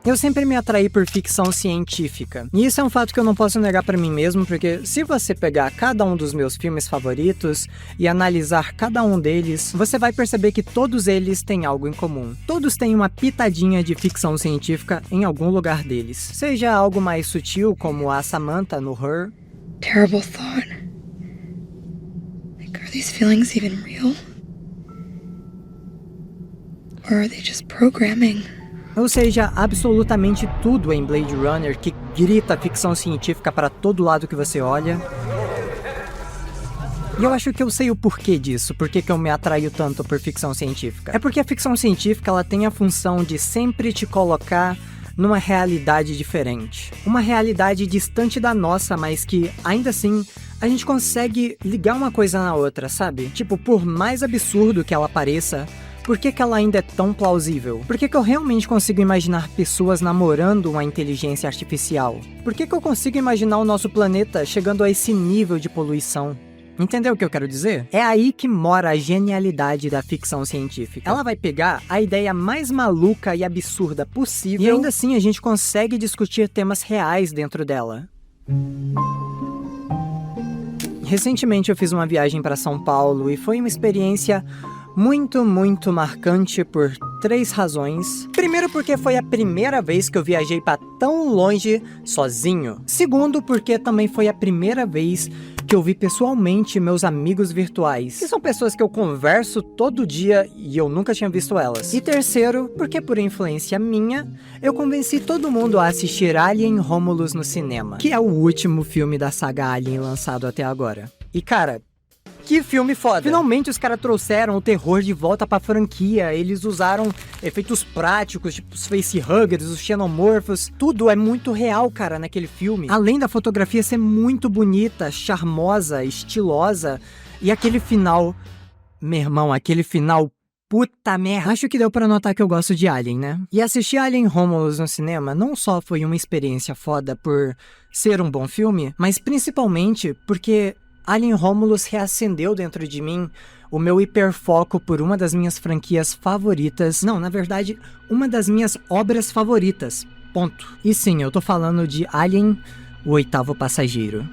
Eu sempre me atraí por ficção científica. E isso é um fato que eu não posso negar pra mim mesmo, porque se você pegar cada um dos meus filmes favoritos e analisar cada um deles, você vai perceber que todos eles têm algo em comum. Todos têm uma pitadinha de ficção científica em algum lugar deles. Seja algo mais sutil, como a Samantha no Her. Terrible thought. Like, are these feelings even real? Or are they just programming? Ou seja, absolutamente tudo em Blade Runner que grita ficção científica para todo lado que você olha. E eu acho que eu sei o porquê disso, porque que eu me atraio tanto por ficção científica. É porque a ficção científica ela tem a função de sempre te colocar numa realidade diferente. Uma realidade distante da nossa, mas que, ainda assim, a gente consegue ligar uma coisa na outra, sabe? Tipo, por mais absurdo que ela pareça, por que ela ainda é tão plausível? Por que eu realmente consigo imaginar pessoas namorando uma inteligência artificial? Por que eu consigo imaginar o nosso planeta chegando a esse nível de poluição? Entendeu o que eu quero dizer? É aí que mora a genialidade da ficção científica. Ela vai pegar a ideia mais maluca e absurda possível e ainda assim a gente consegue discutir temas reais dentro dela. Recentemente eu fiz uma viagem para São Paulo e foi uma experiência muito marcante por 3 razões. Primeiro, porque foi a primeira vez que eu viajei para tão longe sozinho. Segundo, porque também foi a primeira vez que eu vi pessoalmente meus amigos virtuais, que são pessoas que eu converso todo dia e eu nunca tinha visto elas. E terceiro, porque por influência minha, eu convenci todo mundo a assistir Alien Romulus no cinema, que é o último filme da saga Alien lançado até agora. E cara, que filme foda! Finalmente os caras trouxeram o terror de volta pra franquia. Eles usaram efeitos práticos, tipo os facehuggers, os xenomorfos. Tudo é muito real, cara, naquele filme. Além da fotografia ser muito bonita, charmosa, estilosa. E aquele final... Meu irmão, aquele final... Puta merda! Acho que deu pra notar que eu gosto de Alien, né? E assistir Alien Romulus no cinema não só foi uma experiência foda por ser um bom filme, mas principalmente porque Alien Romulus reacendeu dentro de mim o meu hiperfoco por uma das minhas franquias favoritas. Não, na verdade, uma das minhas obras favoritas. Ponto. E sim, eu tô falando de Alien, o Oitavo Passageiro.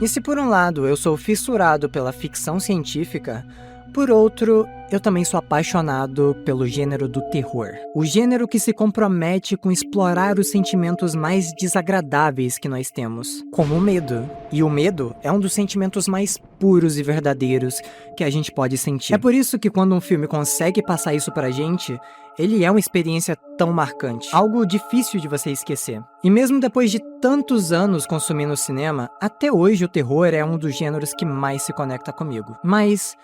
E se por um lado eu sou fissurado pela ficção científica, por outro, eu também sou apaixonado pelo gênero do terror. O gênero que se compromete com explorar os sentimentos mais desagradáveis que nós temos, como o medo. E o medo é um dos sentimentos mais puros e verdadeiros que a gente pode sentir. É por isso que quando um filme consegue passar isso pra gente, ele é uma experiência tão marcante, algo difícil de você esquecer. E mesmo depois de tantos anos consumindo cinema, até hoje o terror é um dos gêneros que mais se conecta comigo. Mas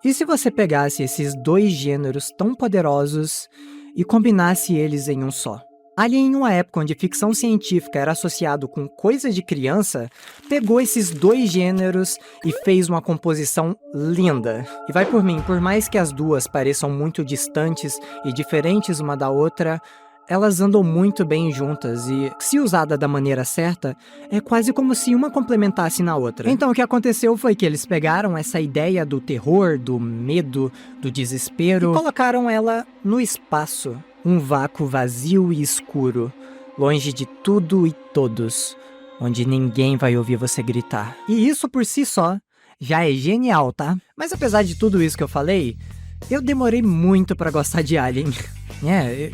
e se você pegasse esses 2 gêneros tão poderosos e combinasse eles em um só? Alien, em uma época onde ficção científica era associado com coisa de criança, pegou esses 2 gêneros e fez uma composição linda. E vai por mim, por mais que as duas pareçam muito distantes e diferentes uma da outra, elas andam muito bem juntas e, se usada da maneira certa, é quase como se uma complementasse na outra. Então o que aconteceu foi que eles pegaram essa ideia do terror, do medo, do desespero e colocaram ela no espaço. Um vácuo vazio e escuro, longe de tudo e todos, onde ninguém vai ouvir você gritar. E isso por si só já é genial, tá? Mas apesar de tudo isso que eu falei, eu demorei muito pra gostar de Alien.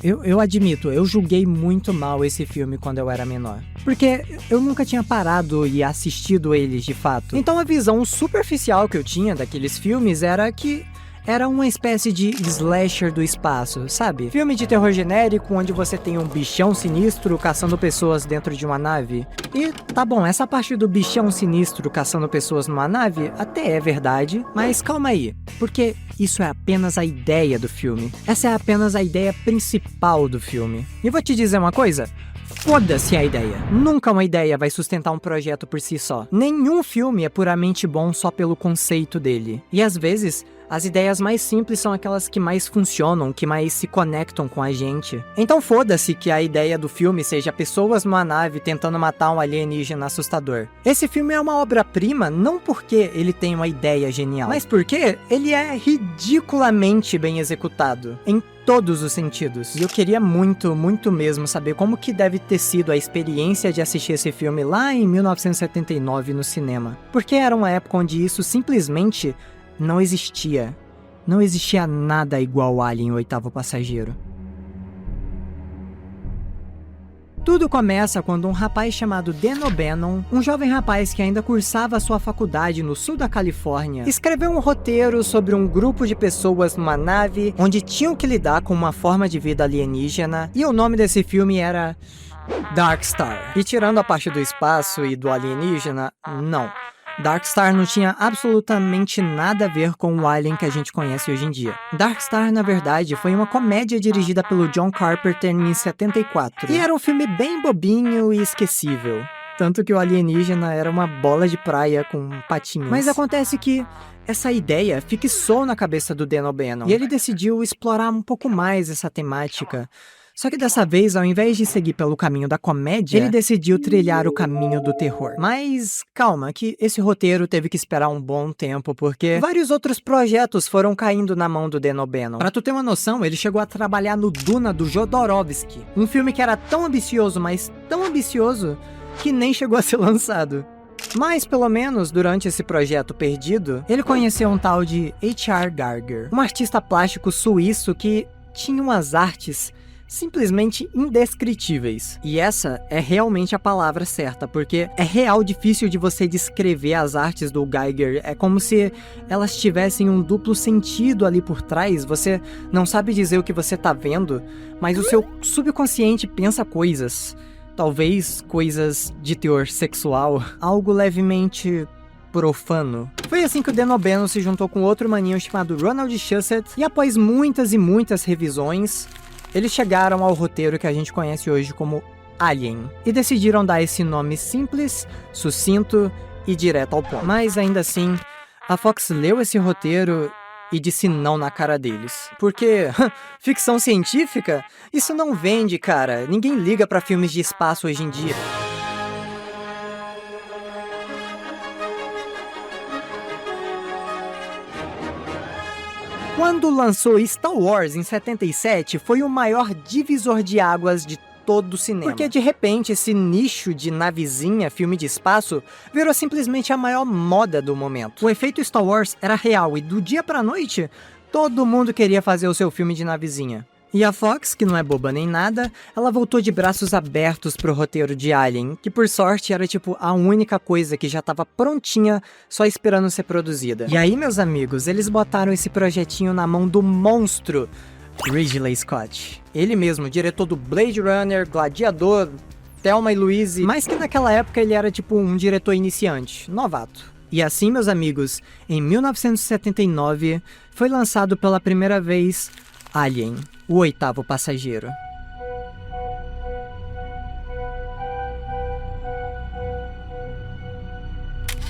Eu admito, eu julguei muito mal esse filme quando eu era menor. Porque eu nunca tinha parado e assistido eles de fato. Então a visão superficial que eu tinha daqueles filmes era que era uma espécie de slasher do espaço, sabe? Filme de terror genérico onde você tem um bichão sinistro caçando pessoas dentro de uma nave. E tá bom, essa parte do bichão sinistro caçando pessoas numa nave até é verdade, mas calma aí, porque isso é apenas a ideia do filme. Essa é apenas a ideia principal do filme. E vou te dizer uma coisa, foda-se a ideia. Nunca uma ideia vai sustentar um projeto por si só. Nenhum filme é puramente bom só pelo conceito dele. E às vezes, As ideias mais simples são aquelas que mais funcionam, que mais se conectam com a gente. Então foda-se que a ideia do filme seja pessoas numa nave tentando matar um alienígena assustador. Esse filme é uma obra-prima não porque ele tem uma ideia genial, mas porque ele é ridiculamente bem executado, em todos os sentidos. E eu queria muito, muito mesmo saber como que deve ter sido a experiência de assistir esse filme lá em 1979 no cinema. Porque era uma época onde isso simplesmente não existia. Não existia nada igual Alien, o Oitavo Passageiro. Tudo começa quando um rapaz chamado Dan O'Bannon, um jovem rapaz que ainda cursava sua faculdade no sul da Califórnia, escreveu um roteiro sobre um grupo de pessoas numa nave onde tinham que lidar com uma forma de vida alienígena, e o nome desse filme era Dark Star. E tirando a parte do espaço e do alienígena, não. Dark Star não tinha absolutamente nada a ver com o Alien que a gente conhece hoje em dia. Dark Star, na verdade, foi uma comédia dirigida pelo John Carpenter em 74. E era um filme bem bobinho e esquecível. Tanto que o alienígena era uma bola de praia com patinhos. Mas acontece que essa ideia fixou na cabeça do Dan O'Bannon. E ele decidiu explorar um pouco mais essa temática. Só que dessa vez, ao invés de seguir pelo caminho da comédia, ele decidiu trilhar o caminho do terror. Mas calma, que esse roteiro teve que esperar um bom tempo, porque vários outros projetos foram caindo na mão do Dan O'Bannon. Pra tu ter uma noção, ele chegou a trabalhar no Duna do Jodorowsky, um filme que era tão ambicioso, mas tão ambicioso, que nem chegou a ser lançado. Mas, pelo menos, durante esse projeto perdido, ele conheceu um tal de H.R. Giger, um artista plástico suíço que tinha umas artes simplesmente indescritíveis. E essa é realmente a palavra certa, porque é real difícil de você descrever as artes do Giger. É como se elas tivessem um duplo sentido ali por trás. Você não sabe dizer o que você tá vendo, mas o seu subconsciente pensa coisas. Talvez coisas de teor sexual, algo levemente profano. Foi assim que o Dan O'Bannon se juntou com outro maninho chamado Ronald Shusett, e após muitas e muitas revisões, eles chegaram ao roteiro que a gente conhece hoje como Alien, e decidiram dar esse nome simples, sucinto e direto ao ponto. Mas ainda assim, a Fox leu esse roteiro e disse não na cara deles. Porque, ficção científica? Isso não vende, cara. Ninguém liga pra filmes de espaço hoje em dia. Quando lançou Star Wars em 77, foi o maior divisor de águas de todo o cinema. Porque de repente esse nicho de navezinha, filme de espaço, virou simplesmente a maior moda do momento. O efeito Star Wars era real e do dia pra noite, todo mundo queria fazer o seu filme de navezinha. E a Fox, que não é boba nem nada, ela voltou de braços abertos pro roteiro de Alien, que por sorte era tipo a única coisa que já tava prontinha, só esperando ser produzida. E aí, meus amigos, eles botaram esse projetinho na mão do monstro Ridley Scott. Ele mesmo, diretor do Blade Runner, Gladiador, Thelma e Louise, mas que naquela época ele era tipo um diretor iniciante, novato. E assim, meus amigos, em 1979, foi lançado pela primeira vez Alien, o Oitavo Passageiro.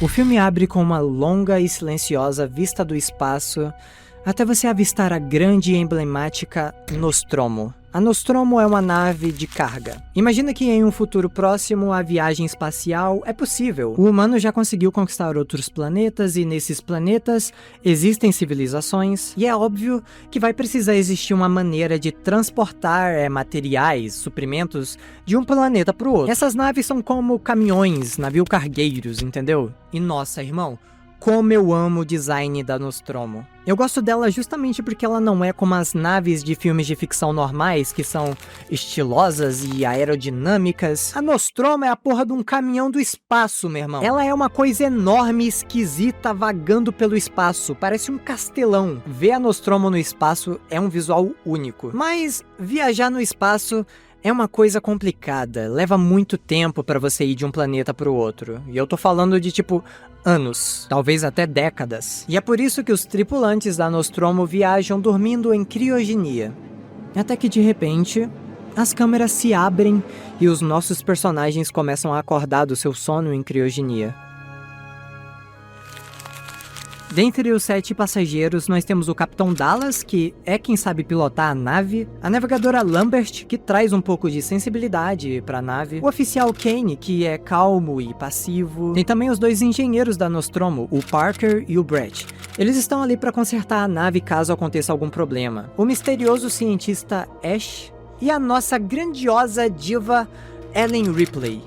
O filme abre com uma longa e silenciosa vista do espaço, até você avistar a grande e emblemática Nostromo. A Nostromo é uma nave de carga. Imagina que em um futuro próximo a viagem espacial é possível. O humano já conseguiu conquistar outros planetas e nesses planetas existem civilizações, e é óbvio que vai precisar existir uma maneira de transportar materiais, suprimentos de um planeta para o outro. Essas naves são como caminhões, navios cargueiros, entendeu? E nossa, irmão, como eu amo o design da Nostromo. Eu gosto dela justamente porque ela não é como as naves de filmes de ficção normais, que são estilosas e aerodinâmicas. A Nostromo é a porra de um caminhão do espaço, meu irmão. Ela é uma coisa enorme e esquisita vagando pelo espaço, parece um castelão. Ver a Nostromo no espaço é um visual único. Mas viajar no espaço é uma coisa complicada, leva muito tempo pra você ir de um planeta pro outro. E eu tô falando de tipo anos, talvez até décadas. E é por isso que os tripulantes da Nostromo viajam dormindo em criogenia. Até que de repente, as câmeras se abrem e os nossos personagens começam a acordar do seu sono em criogenia. Dentre os 7 passageiros, nós temos o Capitão Dallas, que é quem sabe pilotar a nave, a navegadora Lambert, que traz um pouco de sensibilidade para a nave, o oficial Kane, que é calmo e passivo, tem também os 2 engenheiros da Nostromo, o Parker e o Brett. Eles estão ali para consertar a nave caso aconteça algum problema. O misterioso cientista Ash e a nossa grandiosa diva Ellen Ripley.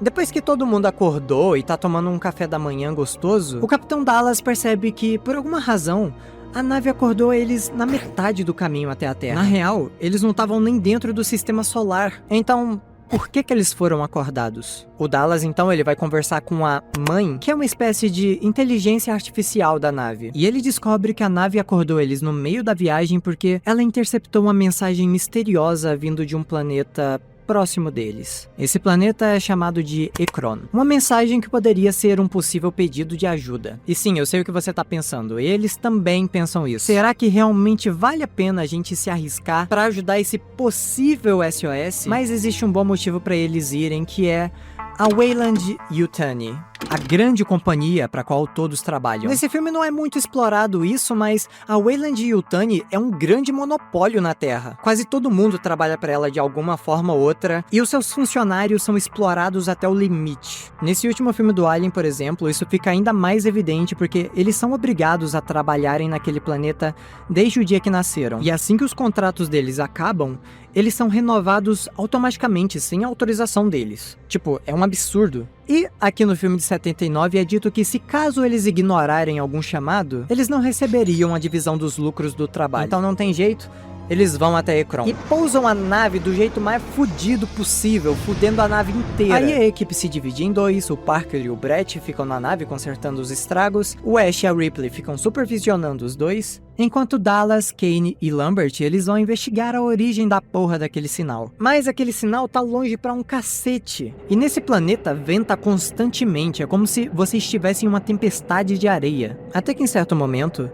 Depois que todo mundo acordou e tá tomando um café da manhã gostoso, o Capitão Dallas percebe que, por alguma razão, a nave acordou eles na metade do caminho até a Terra. Na real, eles não estavam nem dentro do sistema solar. Então, por que eles foram acordados? O Dallas, então, ele vai conversar com a mãe, que é uma espécie de inteligência artificial da nave. E ele descobre que a nave acordou eles no meio da viagem porque ela interceptou uma mensagem misteriosa vindo de um planeta próximo deles. Esse planeta é chamado de Ekron. Uma mensagem que poderia ser um possível pedido de ajuda. E sim, eu sei o que você tá pensando. Eles também pensam isso. Será que realmente vale a pena a gente se arriscar para ajudar esse possível SOS? Mas existe um bom motivo para eles irem, que é a Weyland-Yutani, a grande companhia para a qual todos trabalham. Nesse filme não é muito explorado isso, mas a Weyland-Yutani é um grande monopólio na Terra. Quase todo mundo trabalha para ela de alguma forma ou outra, e os seus funcionários são explorados até o limite. Nesse último filme do Alien, por exemplo, isso fica ainda mais evidente porque eles são obrigados a trabalharem naquele planeta desde o dia que nasceram. E assim que os contratos deles acabam, eles são renovados automaticamente, sem autorização deles. Tipo, é um absurdo. E aqui no filme de 79 é dito que se caso eles ignorarem algum chamado, eles não receberiam a divisão dos lucros do trabalho. Então não tem jeito, eles vão até Ekron e pousam a nave do jeito mais fudido possível, fudendo a nave inteira. Aí a equipe se divide em 2, o Parker e o Brett ficam na nave consertando os estragos, o Ash e a Ripley ficam supervisionando os dois, enquanto Dallas, Kane e Lambert, eles vão investigar a origem da porra daquele sinal. Mas aquele sinal tá longe pra um cacete. E nesse planeta venta constantemente, é como se você estivesse em uma tempestade de areia. Até que em certo momento,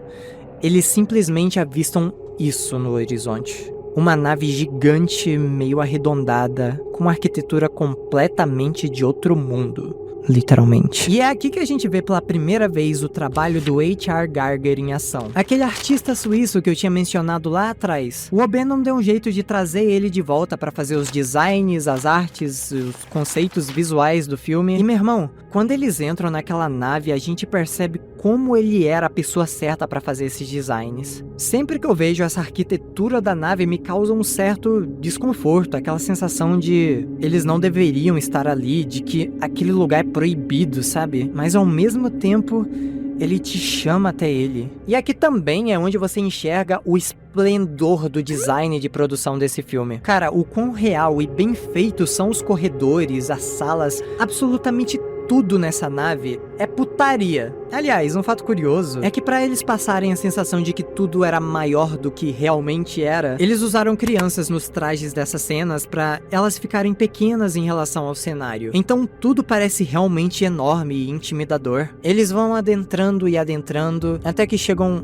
eles simplesmente avistam isso no horizonte. Uma nave gigante, meio arredondada, com uma arquitetura completamente de outro mundo. Literalmente. E é aqui que a gente vê pela primeira vez o trabalho do H.R. Giger em ação. Aquele artista suíço que eu tinha mencionado lá atrás. O O'Bannon deu um jeito de trazer ele de volta para fazer os designs, as artes, os conceitos visuais do filme. E meu irmão, quando eles entram naquela nave, a gente percebe como ele era a pessoa certa para fazer esses designs. Sempre que eu vejo essa arquitetura da nave, me causa um certo desconforto, aquela sensação de eles não deveriam estar ali, de que aquele lugar é proibido, sabe? Mas ao mesmo tempo, ele te chama até ele. E aqui também é onde você enxerga o esplendor do design de produção desse filme. Cara, o quão real e bem feitos são os corredores, as salas, absolutamente tudo nessa nave é putaria. Aliás, um fato curioso é que para eles passarem a sensação de que tudo era maior do que realmente era, eles usaram crianças nos trajes dessas cenas para elas ficarem pequenas em relação ao cenário. Então tudo parece realmente enorme e intimidador. Eles vão adentrando e adentrando até que chegam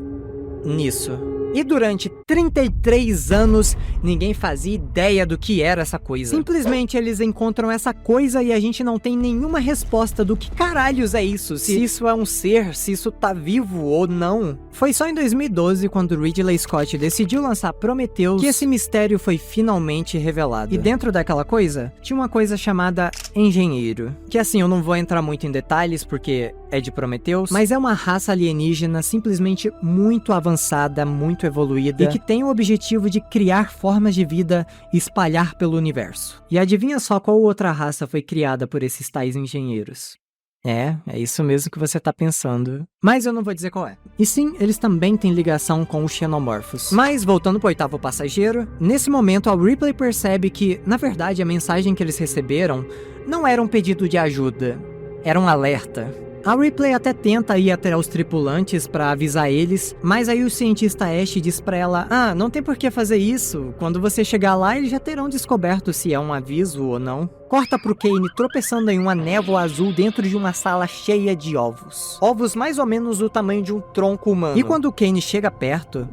nisso. E durante 33 anos, ninguém fazia ideia do que era essa coisa. Simplesmente eles encontram essa coisa e a gente não tem nenhuma resposta do que caralhos é isso. Se isso é um ser, se isso tá vivo ou não. Foi só em 2012, quando Ridley Scott decidiu lançar Prometheus, que esse mistério foi finalmente revelado. E dentro daquela coisa, tinha uma coisa chamada Engenheiro. Que assim, eu não vou entrar muito em detalhes, porque é de Prometheus, mas é uma raça alienígena simplesmente muito avançada, muito evoluída, e que tem o objetivo de criar formas de vida e espalhar pelo universo. E adivinha só qual outra raça foi criada por esses tais engenheiros? É isso mesmo que você tá pensando. Mas eu não vou dizer qual é. E sim, eles também têm ligação com os xenomorfos. Mas, voltando pro 8º passageiro, nesse momento a Ripley percebe que, na verdade, a mensagem que eles receberam não era um pedido de ajuda, era um alerta. A Ripley até tenta ir até os tripulantes pra avisar eles, mas aí o cientista Ash diz pra ela: não tem por que fazer isso, quando você chegar lá eles já terão descoberto se é um aviso ou não. Corta pro Kane tropeçando em uma névoa azul dentro de uma sala cheia de ovos. Ovos mais ou menos do tamanho de um tronco humano. E quando o Kane chega perto,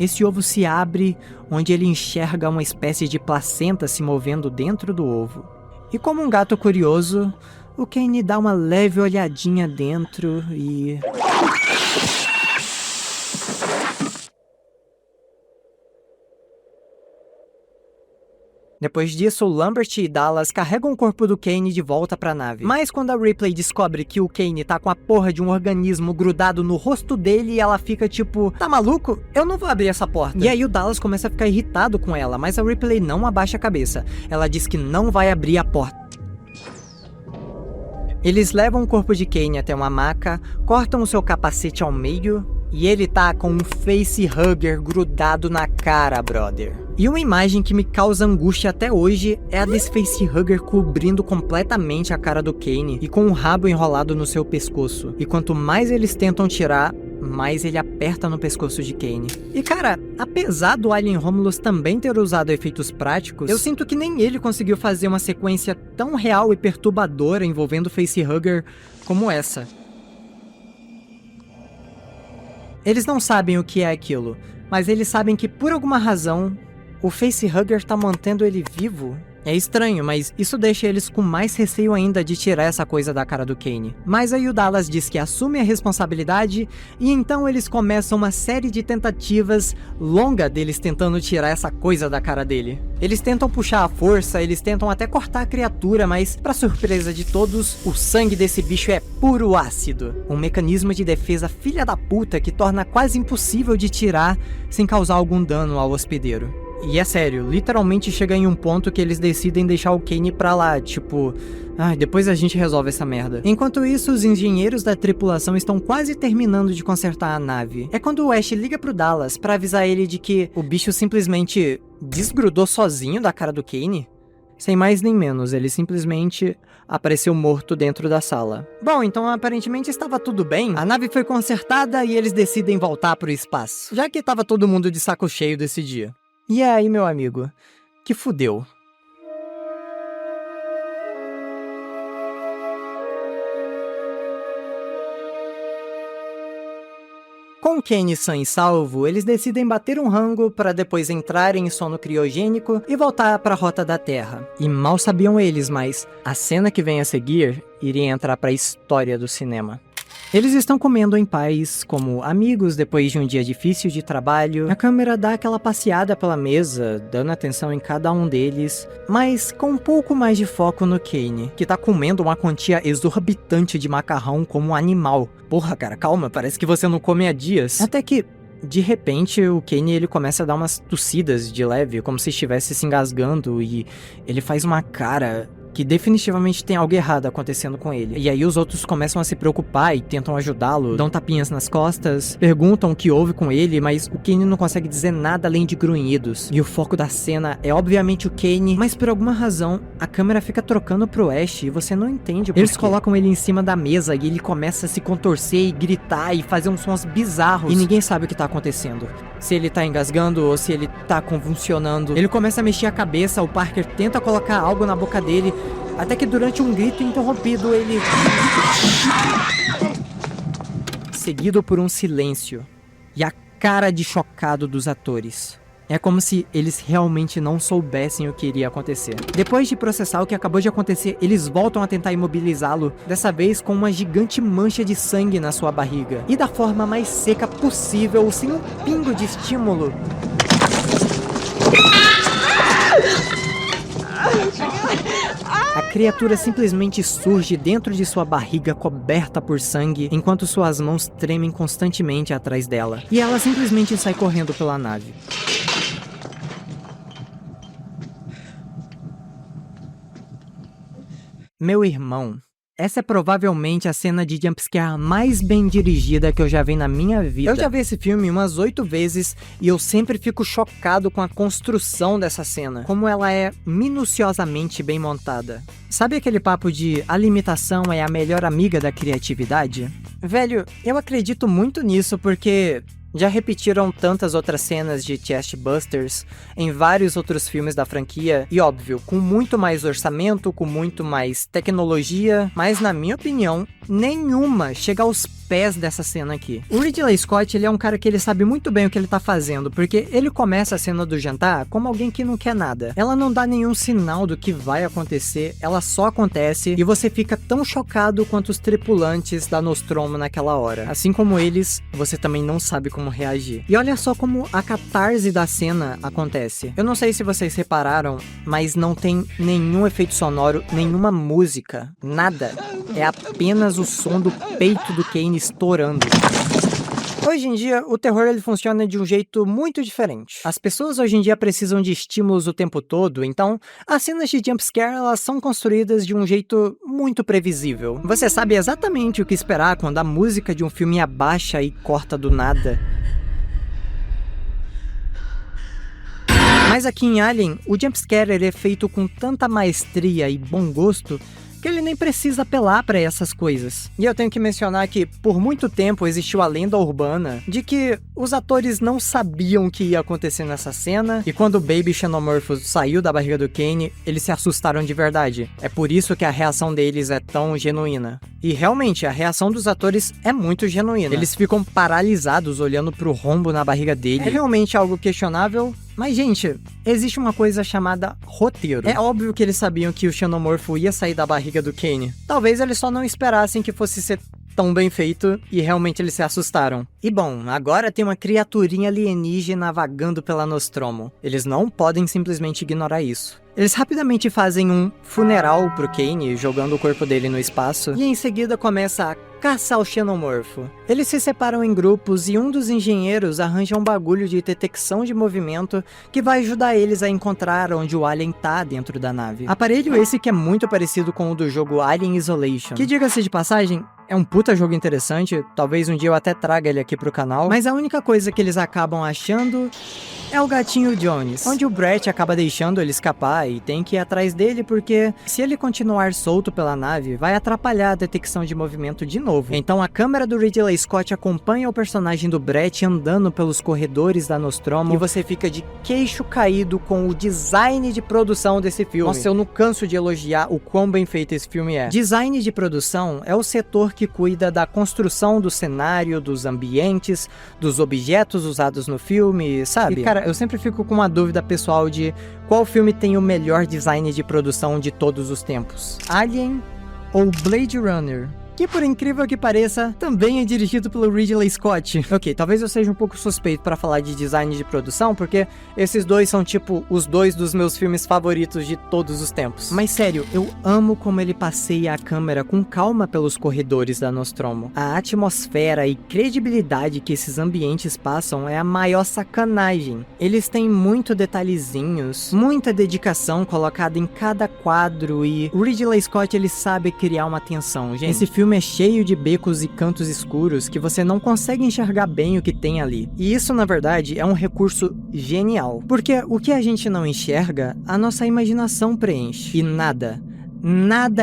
esse ovo se abre, onde ele enxerga uma espécie de placenta se movendo dentro do ovo. E como um gato curioso, O Kane dá uma leve olhadinha dentro e... Depois disso, Lambert e Dallas carregam o corpo do Kane de volta pra nave. Mas quando a Ripley descobre que o Kane tá com a porra de um organismo grudado no rosto dele, ela fica tipo, tá maluco? Eu não vou abrir essa porta. E aí o Dallas começa a ficar irritado com ela, mas a Ripley não abaixa a cabeça. Ela diz que não vai abrir a porta. Eles levam o corpo de Kane até uma maca, cortam o seu capacete ao meio e ele tá com um facehugger grudado na cara, brother. E uma imagem que me causa angústia até hoje é a desse facehugger cobrindo completamente a cara do Kane e com o rabo enrolado no seu pescoço. E quanto mais eles tentam tirar, mais ele aperta no pescoço de Kane. E cara, apesar do Alien Romulus também ter usado efeitos práticos, eu sinto que nem ele conseguiu fazer uma sequência tão real e perturbadora envolvendo o facehugger como essa. Eles não sabem o que é aquilo, mas eles sabem que por alguma razão o facehugger tá mantendo ele vivo. É estranho, mas isso deixa eles com mais receio ainda de tirar essa coisa da cara do Kane. Mas aí o Dallas diz que assume a responsabilidade e então eles começam uma série de tentativas longa deles tentando tirar essa coisa da cara dele. Eles tentam puxar a força, eles tentam até cortar a criatura, mas pra surpresa de todos, o sangue desse bicho é puro ácido. Um mecanismo de defesa filha da puta que torna quase impossível de tirar sem causar algum dano ao hospedeiro. E é sério, literalmente chega em um ponto que eles decidem deixar o Kane pra lá, tipo... depois a gente resolve essa merda. Enquanto isso, os engenheiros da tripulação estão quase terminando de consertar a nave. É quando o Ash liga pro Dallas pra avisar ele de que o bicho simplesmente desgrudou sozinho da cara do Kane. Sem mais nem menos, ele simplesmente apareceu morto dentro da sala. Bom, então aparentemente estava tudo bem, a nave foi consertada e eles decidem voltar pro espaço, já que tava todo mundo de saco cheio desse dia. E aí, meu amigo, que fudeu. Com Kane sã e salvo, eles decidem bater um rango para depois entrarem em sono criogênico e voltar para a rota da Terra. E mal sabiam eles, mas a cena que vem a seguir iria entrar para a história do cinema. Eles estão comendo em paz, como amigos depois de um dia difícil de trabalho. A câmera dá aquela passeada pela mesa, dando atenção em cada um deles, mas com um pouco mais de foco no Kane, que tá comendo uma quantia exorbitante de macarrão como um animal. Porra, cara, calma, parece que você não come há dias. Até que, de repente, o Kane ele começa a dar umas tossidas de leve, como se estivesse se engasgando, e ele faz uma cara que definitivamente tem algo errado acontecendo com ele. E aí os outros começam a se preocupar e tentam ajudá-lo, dão tapinhas nas costas, perguntam o que houve com ele, mas o Kane não consegue dizer nada além de grunhidos. E o foco da cena é obviamente o Kane, mas por alguma razão a câmera fica trocando pro Ash e você não entende por Eles colocam ele em cima da mesa e ele começa a se contorcer e gritar e fazer uns sons bizarros e ninguém sabe o que tá acontecendo. Se ele tá engasgando ou se ele tá convulsionando. Ele começa a mexer a cabeça, o Parker tenta colocar algo na boca dele, até que durante um grito interrompido ele... seguido por um silêncio e a cara de chocado dos atores. É como se eles realmente não soubessem o que iria acontecer. Depois de processar o que acabou de acontecer, eles voltam a tentar imobilizá-lo, dessa vez com uma gigante mancha de sangue na sua barriga. E da forma mais seca possível, sem um pingo de estímulo. A criatura simplesmente surge dentro de sua barriga coberta por sangue, enquanto suas mãos tremem constantemente atrás dela. E ela simplesmente sai correndo pela nave. Meu irmão, essa é provavelmente a cena de jumpscare mais bem dirigida que eu já vi na minha vida. Eu já vi esse filme umas 8 vezes e eu sempre fico chocado com a construção dessa cena, como ela é minuciosamente bem montada. Sabe aquele papo de a limitação é a melhor amiga da criatividade? Velho, eu acredito muito nisso porque já repetiram tantas outras cenas de Chest Busters em vários outros filmes da franquia, e óbvio, com muito mais orçamento, com muito mais tecnologia, mas na minha opinião, nenhuma chega aos pés dessa cena aqui. O Ridley Scott, ele é um cara que ele sabe muito bem o que ele tá fazendo, porque ele começa a cena do jantar como alguém que não quer nada. Ela não dá nenhum sinal do que vai acontecer, ela só acontece e você fica tão chocado quanto os tripulantes da Nostromo naquela hora. Assim como eles, você também não sabe como reagir. E olha só como a catarse da cena acontece. Eu não sei se vocês repararam, mas não tem nenhum efeito sonoro, nenhuma música, nada. É apenas o som do peito do Kane estourando. Hoje em dia, o terror ele funciona de um jeito muito diferente. As pessoas hoje em dia precisam de estímulos o tempo todo, então as cenas de jumpscare elas são construídas de um jeito muito previsível. Você sabe exatamente o que esperar quando a música de um filme abaixa e corta do nada. Mas aqui em Alien, o jumpscare ele é feito com tanta maestria e bom gosto que ele nem precisa apelar para essas coisas. E eu tenho que mencionar que, por muito tempo, existiu a lenda urbana de que os atores não sabiam o que ia acontecer nessa cena, e quando o Baby Xenomorphos saiu da barriga do Kane, eles se assustaram de verdade. É por isso que a reação deles é tão genuína. E realmente, a reação dos atores é muito genuína. Eles ficam paralisados olhando pro rombo na barriga dele. É realmente algo questionável. Mas, gente, existe uma coisa chamada roteiro. É óbvio que eles sabiam que o Xenomorfo ia sair da barriga do Kane. Talvez eles só não esperassem que fosse ser tão bem feito e realmente eles se assustaram. E bom, agora tem uma criaturinha alienígena vagando pela Nostromo. Eles não podem simplesmente ignorar isso. Eles rapidamente fazem um funeral pro Kane, jogando o corpo dele no espaço, e em seguida começa a caçar o Xenomorfo. Eles se separam em grupos e um dos engenheiros arranja um bagulho de detecção de movimento que vai ajudar eles a encontrar onde o alien tá dentro da nave. Aparelho esse que é muito parecido com o do jogo Alien Isolation, que, diga-se de passagem, é um puta jogo interessante, talvez um dia eu até traga ele aqui pro canal, mas a única coisa que eles acabam achando é o gatinho Jones, onde o Brett acaba deixando ele escapar e tem que ir atrás dele porque se ele continuar solto pela nave, vai atrapalhar a detecção de movimento de novo. Então a câmera do Ridley Scott acompanha o personagem do Brett andando pelos corredores da Nostromo e você fica de queixo caído com o design de produção desse filme. Nossa, eu não canso de elogiar o quão bem feito esse filme é. Design de produção é o setor que cuida da construção do cenário, dos ambientes, dos objetos usados no filme, sabe? E cara, eu sempre fico com uma dúvida pessoal de qual filme tem o melhor design de produção de todos os tempos. Alien ou Blade Runner? Que, por incrível que pareça, também é dirigido pelo Ridley Scott. Ok, talvez eu seja um pouco suspeito pra falar de design de produção, porque esses dois são tipo os dois dos meus filmes favoritos de todos os tempos. Mas sério, eu amo como ele passeia a câmera com calma pelos corredores da Nostromo. A atmosfera e credibilidade que esses ambientes passam é a maior sacanagem. Eles têm muito detalhezinhos, muita dedicação colocada em cada quadro e o Ridley Scott ele sabe criar uma tensão, gente. Esse filme é cheio de becos e cantos escuros que você não consegue enxergar bem o que tem ali. E isso, na verdade, é um recurso genial. Porque o que a gente não enxerga, a nossa imaginação preenche. E nada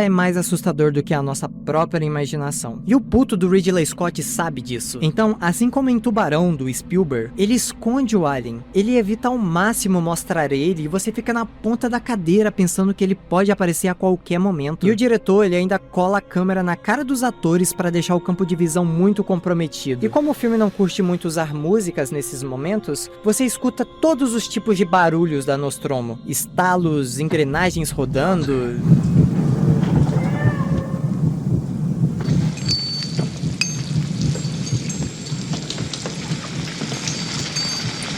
é mais assustador do que a nossa própria imaginação. E o puto do Ridley Scott sabe disso. Então, assim como em Tubarão, do Spielberg, ele esconde o alien. Ele evita ao máximo mostrar ele e você fica na ponta da cadeira pensando que ele pode aparecer a qualquer momento. E o diretor, ele ainda cola a câmera na cara dos atores para deixar o campo de visão muito comprometido. E como o filme não curte muito usar músicas nesses momentos, você escuta todos os tipos de barulhos da Nostromo. Estalos, engrenagens rodando...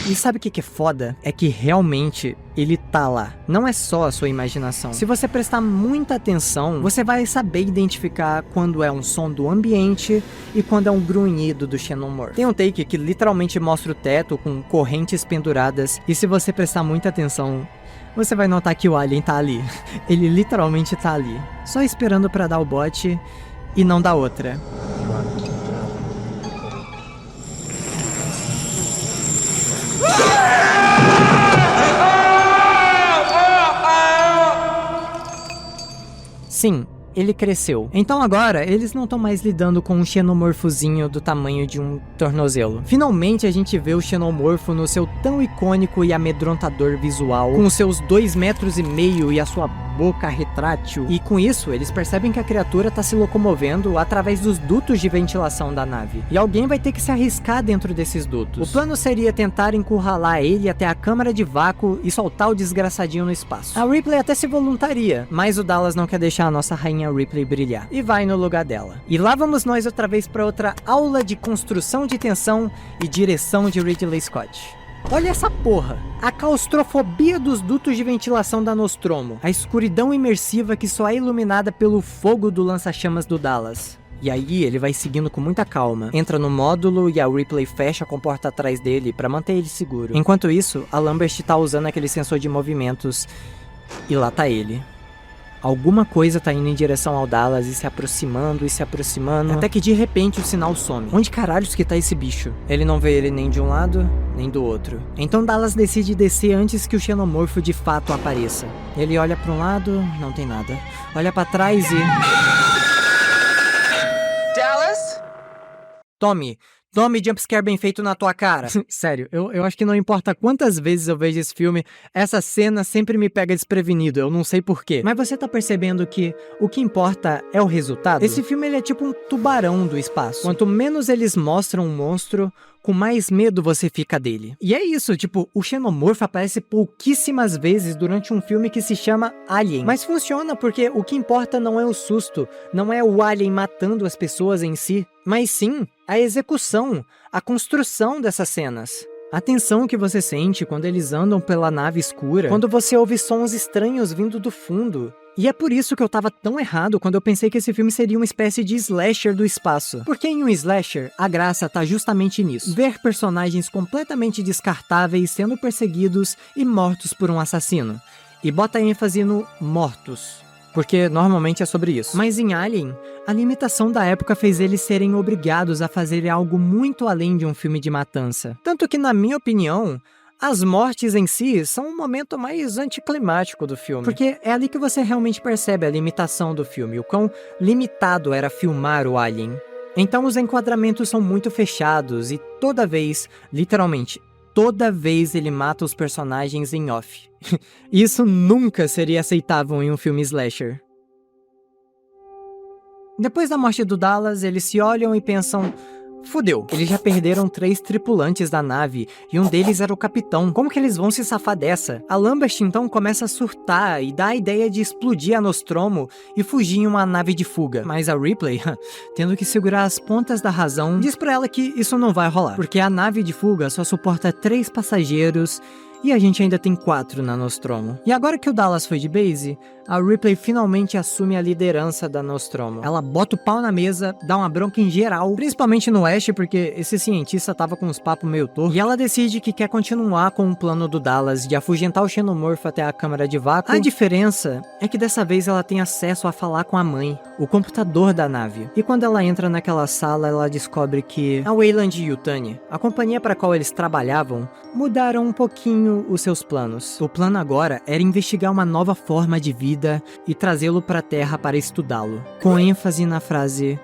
E sabe o que é foda? É que realmente ele tá lá. Não é só a sua imaginação. Se você prestar muita atenção, você vai saber identificar quando é um som do ambiente e quando é um grunhido do Xenomorph. Tem um take que literalmente mostra o teto com correntes penduradas e se você prestar muita atenção, você vai notar que o alien tá ali. Ele literalmente tá ali. Só esperando pra dar o bote e não dar outra. Sim, ele cresceu. Então agora, eles não estão mais lidando com um xenomorfozinho do tamanho de um tornozelo. Finalmente a gente vê o xenomorfo no seu tão icônico e amedrontador visual, com os seus 2,5 metros e a sua boca retrátil. E com isso, eles percebem que a criatura está se locomovendo através dos dutos de ventilação da nave. E alguém vai ter que se arriscar dentro desses dutos. O plano seria tentar encurralar ele até a câmara de vácuo e soltar o desgraçadinho no espaço. A Ripley até se voluntaria, mas o Dallas não quer deixar a nossa rainha Ripley brilhar. E vai no lugar dela. E lá vamos nós outra vez para outra aula de construção de tensão e direção de Ridley Scott. Olha essa porra! A claustrofobia dos dutos de ventilação da Nostromo. A escuridão imersiva que só é iluminada pelo fogo do lança-chamas do Dallas. E aí ele vai seguindo com muita calma. Entra no módulo e a Ripley fecha a comporta atrás dele pra manter ele seguro. Enquanto isso, a Lambert tá usando aquele sensor de movimentos. E lá tá ele. Alguma coisa tá indo em direção ao Dallas e se aproximando, até que de repente o sinal some. Onde caralhos que tá esse bicho? Ele não vê ele nem de um lado, nem do outro. Então Dallas decide descer antes que o xenomorfo de fato apareça. Ele olha pra um lado, não tem nada. Olha pra trás e... Dallas? Tome jumpscare bem feito na tua cara. Sério, eu acho que não importa quantas vezes eu vejo esse filme, essa cena sempre me pega desprevenido, eu não sei porquê. Mas você tá percebendo que o que importa é o resultado? Esse filme ele é tipo um tubarão do espaço. Quanto menos eles mostram um monstro, com mais medo você fica dele. E é isso, tipo, o xenomorfo aparece pouquíssimas vezes durante um filme que se chama Alien. Mas funciona porque o que importa não é o susto, não é o alien matando as pessoas em si, mas sim a execução, a construção dessas cenas. A tensão que você sente quando eles andam pela nave escura, quando você ouve sons estranhos vindo do fundo. E é por isso que eu tava tão errado quando eu pensei que esse filme seria uma espécie de slasher do espaço. Porque em um slasher, a graça tá justamente nisso. Ver personagens completamente descartáveis sendo perseguidos e mortos por um assassino. E bota ênfase no mortos. Porque normalmente é sobre isso. Mas em Alien, a limitação da época fez eles serem obrigados a fazer algo muito além de um filme de matança. Tanto que, na minha opinião, as mortes em si são um momento mais anticlimático do filme. Porque é ali que você realmente percebe a limitação do filme, o quão limitado era filmar o Alien. Então os enquadramentos são muito fechados e toda vez, literalmente, toda vez ele mata os personagens em off. Isso nunca seria aceitável em um filme slasher. Depois da morte do Dallas, eles se olham e pensam... Fudeu, eles já perderam 3 tripulantes da nave, e um deles era o capitão. Como que eles vão se safar dessa? A Lambert então começa a surtar e dá a ideia de explodir a Nostromo e fugir em uma nave de fuga. Mas a Ripley, tendo que segurar as pontas da razão, diz pra ela que isso não vai rolar, porque a nave de fuga só suporta 3 passageiros e a gente ainda tem 4 na Nostromo. E agora que o Dallas foi de base, a Ripley finalmente assume a liderança da Nostromo. Ela bota o pau na mesa, dá uma bronca em geral, principalmente no Ash, porque esse cientista tava com uns papos meio tortos, e ela decide que quer continuar com o plano do Dallas de afugentar o xenomorfo até a câmara de vácuo. A diferença é que dessa vez ela tem acesso a falar com a mãe, o computador da nave. E quando ela entra naquela sala, ela descobre que a Weyland e Yutani, a companhia para a qual eles trabalhavam, mudaram um pouquinho os seus planos. O plano agora era investigar uma nova forma de vida e trazê-lo para a Terra para estudá-lo, com ênfase na frase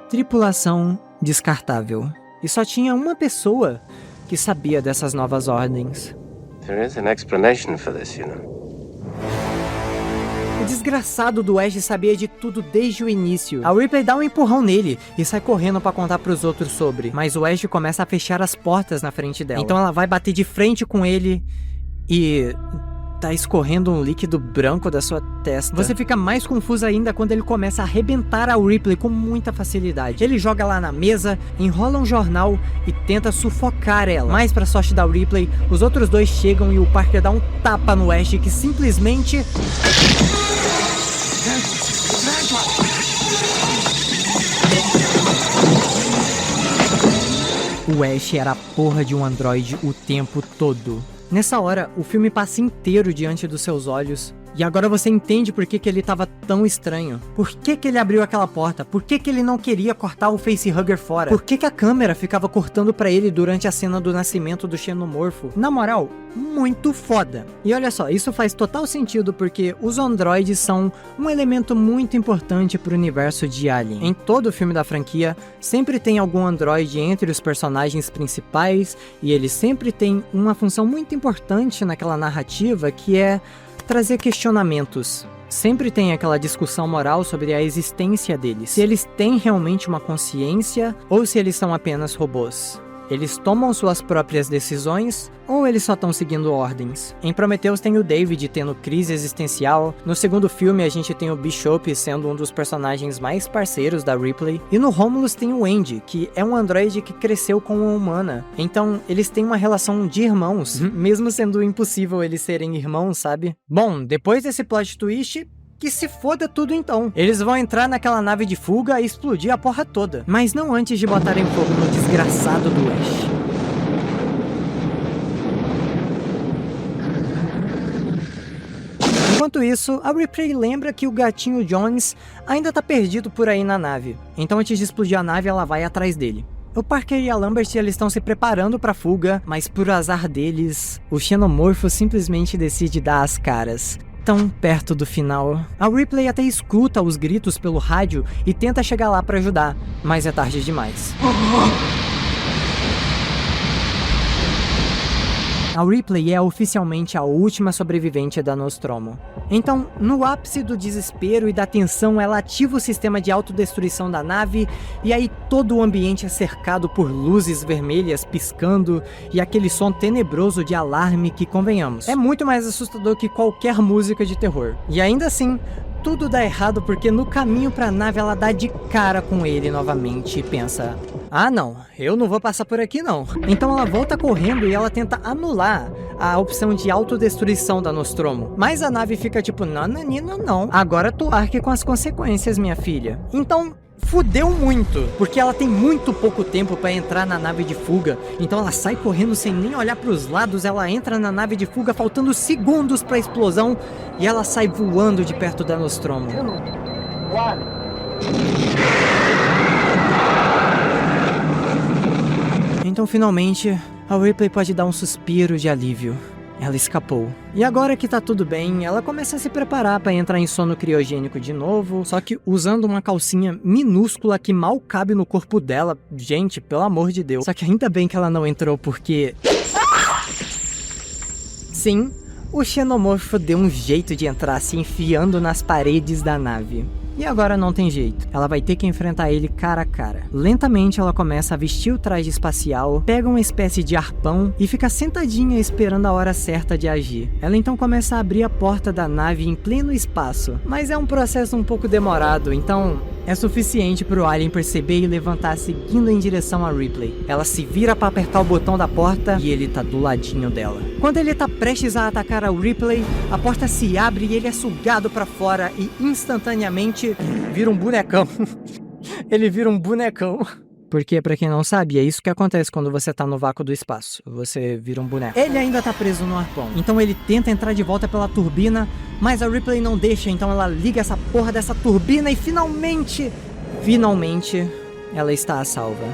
tripulação descartável. E só tinha uma pessoa que sabia dessas novas ordens. There is an explanation for this, you know. O desgraçado do Ash sabia de tudo desde o início. A Ripley dá um empurrão nele e sai correndo pra contar pros outros sobre. Mas o Ash começa a fechar as portas na frente dela. Então ela vai bater de frente com ele e... tá escorrendo um líquido branco da sua testa. Você fica mais confuso ainda quando ele começa a arrebentar a Ripley com muita facilidade. Ele joga lá na mesa, enrola um jornal e tenta sufocar ela. Mas pra sorte da Ripley, os outros dois chegam e o Parker dá um tapa no Ash que simplesmente... O Ash era a porra de um androide o tempo todo. Nessa hora, o filme passa inteiro diante dos seus olhos, E agora você entende por que ele tava tão estranho. Por que ele abriu aquela porta? Por que ele não queria cortar o facehugger fora? Por que a câmera ficava cortando pra ele durante a cena do nascimento do xenomorfo? Na moral, muito foda. E olha só, isso faz total sentido porque os androides são um elemento muito importante pro universo de Alien. Em todo filme da franquia, sempre tem algum androide entre os personagens principais e ele sempre tem uma função muito importante naquela narrativa que é trazer questionamentos. Sempre tem aquela discussão moral sobre a existência deles. Se eles têm realmente uma consciência ou se eles são apenas robôs. Eles tomam suas próprias decisões ou eles só estão seguindo ordens? Em Prometheus tem o David tendo crise existencial, no segundo filme a gente tem o Bishop sendo um dos personagens mais parceiros da Ripley, e no Romulus tem o Andy, que é um androide que cresceu com uma humana. Então eles têm uma relação de irmãos, mesmo sendo impossível eles serem irmãos, sabe? Bom, depois desse plot twist, que se foda tudo então. Eles vão entrar naquela nave de fuga e explodir a porra toda. Mas não antes de botarem fogo no desgraçado do Ash. Enquanto isso, a Ripley lembra que o gatinho Jones ainda tá perdido por aí na nave. Então antes de explodir a nave, ela vai atrás dele. O Parker e a Lambert eles estão se preparando pra fuga, mas por azar deles, o xenomorfo simplesmente decide dar as caras. Tão perto do final. A Ripley até escuta os gritos pelo rádio e tenta chegar lá pra ajudar, mas é tarde demais. A Ripley é oficialmente a última sobrevivente da Nostromo. Então, no ápice do desespero e da tensão, ela ativa o sistema de autodestruição da nave e aí todo o ambiente é cercado por luzes vermelhas piscando e aquele som tenebroso de alarme que, convenhamos, é muito mais assustador que qualquer música de terror. E ainda assim, tudo dá errado porque no caminho pra nave ela dá de cara com ele novamente e pensa: ah não, eu não vou passar por aqui não. Então ela volta correndo e ela tenta anular a opção de autodestruição da Nostromo. Mas a nave fica tipo, nananina não, agora tu arque com as consequências, minha filha. Então fudeu muito, porque ela tem muito pouco tempo pra entrar na nave de fuga. Então ela sai correndo sem nem olhar pros lados, ela entra na nave de fuga faltando segundos pra explosão e ela sai voando de perto da Nostromo. Então finalmente, a Ripley pode dar um suspiro de alívio. Ela escapou. E agora que tá tudo bem, ela começa a se preparar pra entrar em sono criogênico de novo, só que usando uma calcinha minúscula que mal cabe no corpo dela. Gente, pelo amor de Deus. Só que ainda bem que ela não entrou porque... Sim, o xenomorfo deu um jeito de entrar se enfiando nas paredes da nave. E agora não tem jeito, ela vai ter que enfrentar ele cara a cara. Lentamente ela começa a vestir o traje espacial, pega uma espécie de arpão e fica sentadinha esperando a hora certa de agir. Ela então começa a abrir a porta da nave em pleno espaço, mas é um processo um pouco demorado, então é suficiente para o Alien perceber e levantar seguindo em direção a Ripley. Ela se vira para apertar o botão da porta e ele tá do ladinho dela. Quando ele tá prestes a atacar a Ripley, a porta se abre e ele é sugado para fora e instantaneamente vira um bonecão. Ele vira um bonecão. Porque, pra quem não sabe, é isso que acontece quando você tá no vácuo do espaço. Você vira um boneco. Ele ainda tá preso no arpão. Então ele tenta entrar de volta pela turbina, mas a Ripley não deixa, então ela liga essa porra dessa turbina e finalmente, ela está a salva.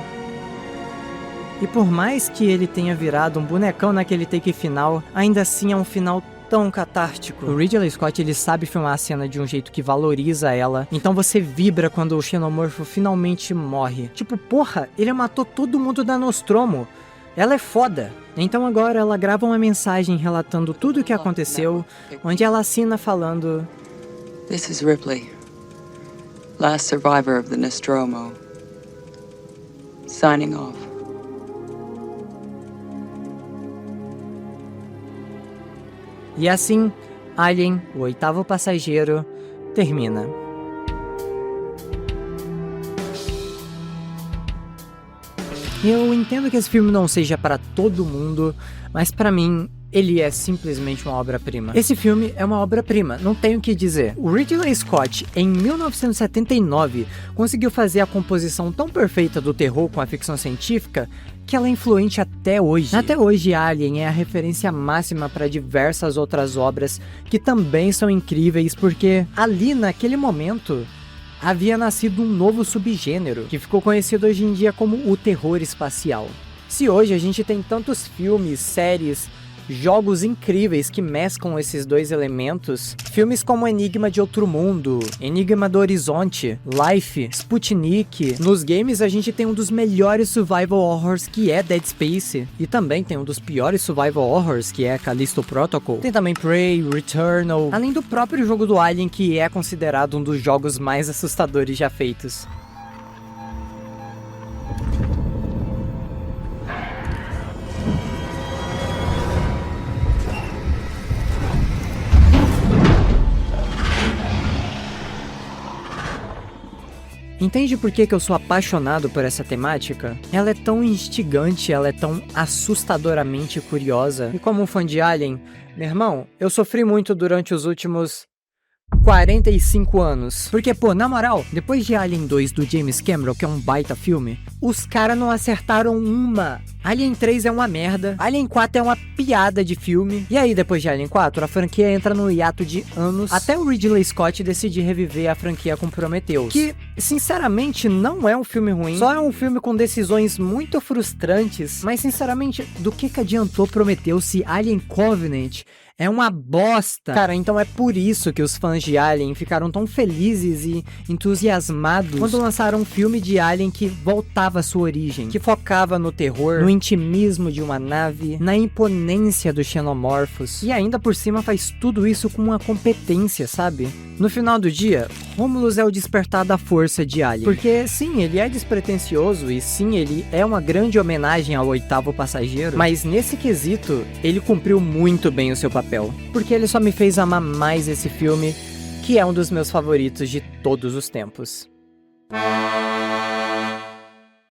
E por mais que ele tenha virado um bonecão naquele take final, ainda assim é um final tão catártico. O Ridley Scott, ele sabe filmar a cena de um jeito que valoriza ela, então você vibra quando o xenomorfo finalmente morre. Tipo, porra, ele matou todo mundo da Nostromo. Ela é foda. Então agora ela grava uma mensagem relatando tudo o que aconteceu, onde ela assina falando: This is Ripley, last survivor of the Nostromo. Signing off. E assim, Alien, o oitavo passageiro, termina. Eu entendo que esse filme não seja para todo mundo, mas pra mim, ele é simplesmente uma obra-prima. Esse filme é uma obra-prima, não tenho o que dizer. O Ridley Scott, em 1979, conseguiu fazer a composição tão perfeita do terror com a ficção científica que ela é influente até hoje. Até hoje, Alien é a referência máxima para diversas outras obras que também são incríveis, porque ali, naquele momento, havia nascido um novo subgênero, que ficou conhecido hoje em dia como o terror espacial. Se hoje a gente tem tantos filmes, séries, jogos incríveis que mesclam esses dois elementos, filmes como Enigma de Outro Mundo, Enigma do Horizonte, Life, Sputnik. Nos games a gente tem um dos melhores survival horrors, que é Dead Space, e também tem um dos piores survival horrors, que é Callisto Protocol. Tem também Prey, Returnal, além do próprio jogo do Alien, que é considerado um dos jogos mais assustadores já feitos. Entende por que eu sou apaixonado por essa temática? Ela é tão instigante, ela é tão assustadoramente curiosa. E como um fã de Alien, meu irmão, eu sofri muito durante os últimos 45 anos. Porque, pô, na moral, depois de Alien 2 do James Cameron, que é um baita filme, os caras não acertaram uma. Alien 3 é uma merda, Alien 4 é uma piada de filme, e aí depois de Alien 4, a franquia entra no hiato de anos, até o Ridley Scott decidir reviver a franquia com Prometheus, que, sinceramente, não é um filme ruim, só é um filme com decisões muito frustrantes, mas, sinceramente, do que adiantou Prometheus se Alien Covenant é uma bosta? Cara, então é por isso que os fãs de Alien ficaram tão felizes e entusiasmados quando lançaram um filme de Alien que voltava à sua origem, que focava no terror, no intimismo de uma nave, na imponência dos xenomorfos, e ainda por cima faz tudo isso com uma competência, sabe? No final do dia, Romulus é o despertar da força de Alien, porque sim, ele é despretensioso e sim, ele é uma grande homenagem ao oitavo passageiro, mas nesse quesito, ele cumpriu muito bem o seu papel, porque ele só me fez amar mais esse filme, que é um dos meus favoritos de todos os tempos.